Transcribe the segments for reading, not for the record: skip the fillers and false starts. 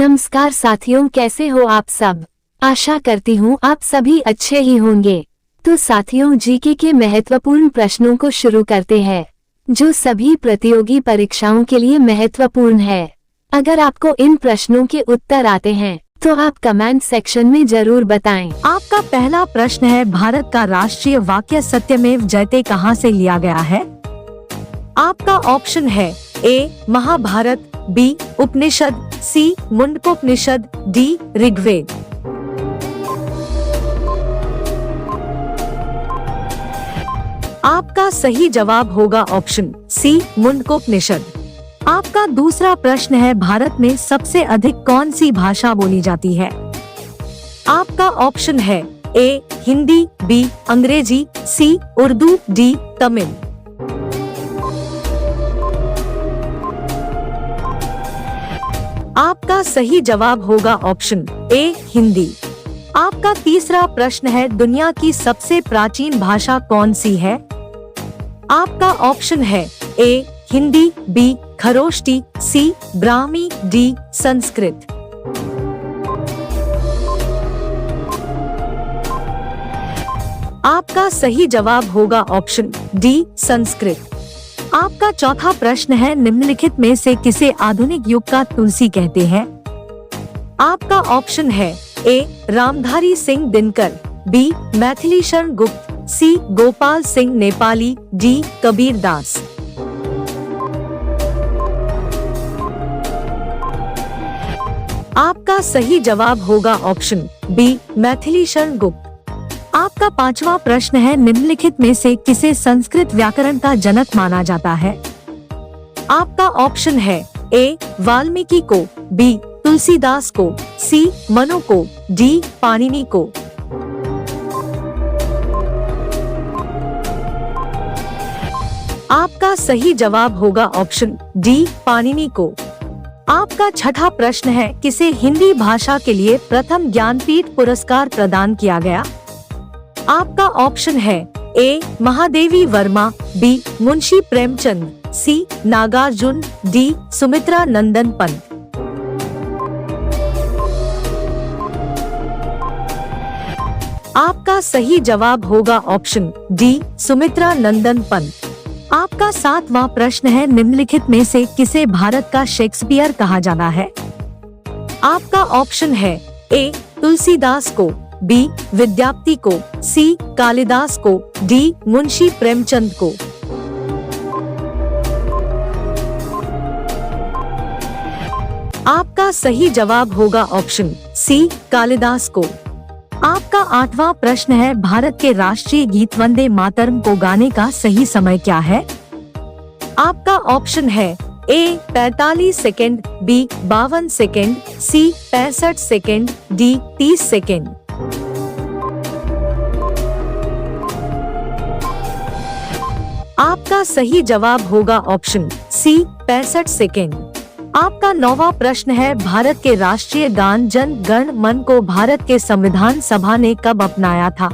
नमस्कार साथियों, कैसे हो आप सब। आशा करती हूँ आप सभी अच्छे ही होंगे। तो साथियों, जीके के महत्वपूर्ण प्रश्नों को शुरू करते हैं, जो सभी प्रतियोगी परीक्षाओं के लिए महत्वपूर्ण है। अगर आपको इन प्रश्नों के उत्तर आते हैं तो आप कमेंट सेक्शन में जरूर बताएं। आपका पहला प्रश्न है, भारत का राष्ट्रीय वाक्य सत्यमेव जयते कहाँ से लिया गया है? आपका ऑप्शन है ए महाभारत, बी उपनिषद, सी मुंडकोपनिषद, डी ऋग्वेद। आपका सही जवाब होगा ऑप्शन सी मुंडकोपनिषद। आपका दूसरा प्रश्न है, भारत में सबसे अधिक कौन सी भाषा बोली जाती है? आपका ऑप्शन है ए हिंदी, बी अंग्रेजी, सी उर्दू, डी तमिल। आपका सही जवाब होगा ऑप्शन ए हिंदी। आपका तीसरा प्रश्न है, दुनिया की सबसे प्राचीन भाषा कौन सी है? आपका ऑप्शन है ए हिंदी, बी खरोष्टी, सी ब्राह्मी, डी संस्कृत। आपका सही जवाब होगा ऑप्शन डी संस्कृत। आपका चौथा प्रश्न है, निम्नलिखित में से किसे आधुनिक युग का तुलसी कहते हैं? आपका ऑप्शन है ए रामधारी सिंह दिनकर, बी मैथिली शरण गुप्त, सी गोपाल सिंह नेपाली, डी कबीर दास। आपका सही जवाब होगा ऑप्शन बी मैथिली शरण गुप्त। आपका पांचवा प्रश्न है, निम्नलिखित में से किसे संस्कृत व्याकरण का जनक माना जाता है? आपका ऑप्शन है ए वाल्मीकि को, बी तुलसीदास को, सी मनु को, डी पाणिनि को। आपका सही जवाब होगा ऑप्शन डी पाणिनि को। आपका छठा प्रश्न है, किसे हिंदी भाषा के लिए प्रथम ज्ञानपीठ पुरस्कार प्रदान किया गया? आपका ऑप्शन है ए महादेवी वर्मा, बी मुंशी प्रेमचंद, सी नागार्जुन, डी सुमित्रा नंदन पंत। आपका सही जवाब होगा ऑप्शन डी सुमित्रा नंदन पंत। आपका सातवां प्रश्न है, निम्नलिखित में से किसे भारत का शेक्सपियर कहा जाता है? आपका ऑप्शन है ए तुलसीदास को, बी विद्यापति को, सी कालिदास को, डी मुंशी प्रेमचंद को। आपका सही जवाब होगा ऑप्शन सी कालिदास को। आपका आठवां प्रश्न है, भारत के राष्ट्रीय गीत वंदे मातरम को गाने का सही समय क्या है? आपका ऑप्शन है ए 45 सेकेंड, बी 52 सेकेंड, सी 65 सेकेंड, डी 30 सेकेंड। आपका सही जवाब होगा ऑप्शन सी 65 सेकेंड। आपका नौवां प्रश्न है, भारत के राष्ट्रीय गान जन गण मन को भारत के संविधान सभा ने कब अपनाया था?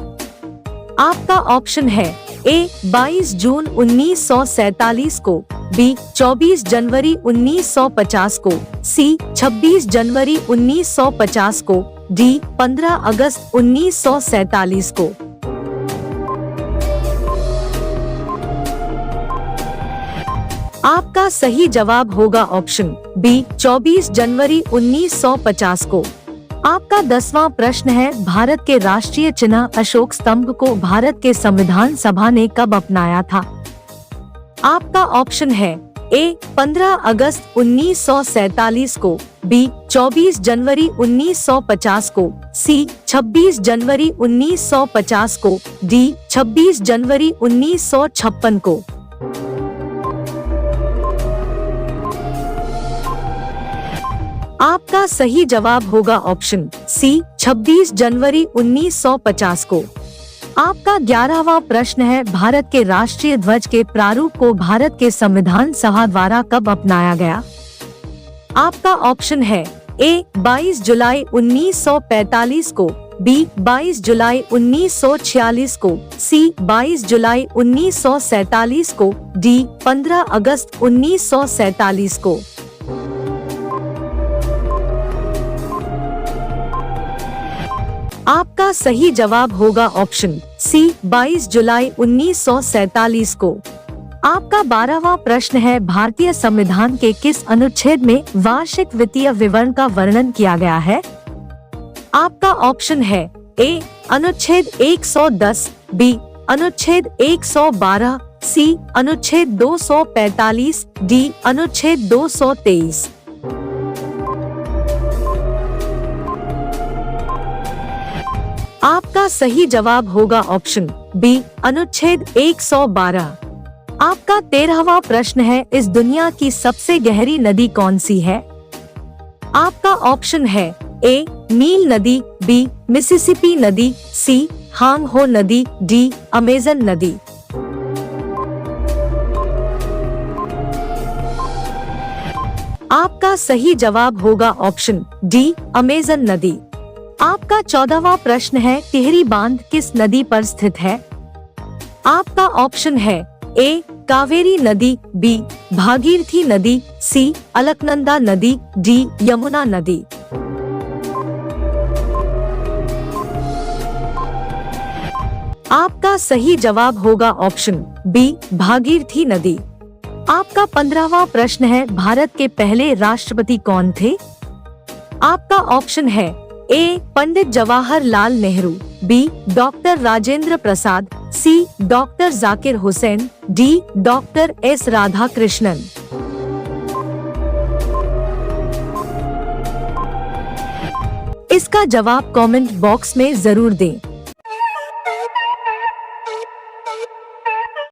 आपका ऑप्शन है ए 22 जून 1947 को, बी 24 जनवरी 1950 को, सी 26 जनवरी 1950 को, डी 15 अगस्त 1947 को। आपका सही जवाब होगा ऑप्शन बी 24 जनवरी 1950 को। आपका 10वां प्रश्न है, भारत के राष्ट्रीय चिन्ह अशोक स्तंभ को भारत के संविधान सभा ने कब अपनाया था? आपका ऑप्शन है ए 15 अगस्त 1947 को, बी 24 जनवरी 1950 को, सी 26 जनवरी 1950 को, डी 26 जनवरी 1956 को। आपका सही जवाब होगा ऑप्शन सी 26 जनवरी 1950 को। आपका 11वां प्रश्न है, भारत के राष्ट्रीय ध्वज के प्रारूप को भारत के संविधान सभा द्वारा कब अपनाया गया? आपका ऑप्शन है ए 22 जुलाई 1945 को, बी 22 जुलाई 1946 को, सी 22 जुलाई 1947 को, डी 15 अगस्त 1947 को। आपका सही जवाब होगा ऑप्शन सी 22 जुलाई 1947 को। आपका 12वां प्रश्न है, भारतीय संविधान के किस अनुच्छेद में वार्षिक वित्तीय विवरण का वर्णन किया गया है? आपका ऑप्शन है ए अनुच्छेद 110, बी अनुच्छेद 112, सी अनुच्छेद 245, डी अनुच्छेद 223। आपका सही जवाब होगा ऑप्शन बी अनुच्छेद 112। आपका 13वां प्रश्न है, इस दुनिया की सबसे गहरी नदी कौन सी है? आपका ऑप्शन है ए नील नदी, बी मिसिसिपी नदी, सी हांगहो नदी, डी अमेजन नदी। आपका सही जवाब होगा ऑप्शन डी अमेजन नदी। आपका 14वां प्रश्न है, टिहरी बांध किस नदी पर स्थित है? आपका ऑप्शन है ए कावेरी नदी, बी भागीरथी नदी, सी अलकनंदा नदी, डी यमुना नदी। आपका सही जवाब होगा ऑप्शन बी भागीरथी नदी। आपका 15वां प्रश्न है, भारत के पहले राष्ट्रपति कौन थे? आपका ऑप्शन है A Pandit Jawaharlal Nehru, B doctor Rajendra Prasad, C doctor Zakir Hussain, D doctor S Radhakrishnan. इसका जवाब कमेंट बॉक्स में जरूर दें।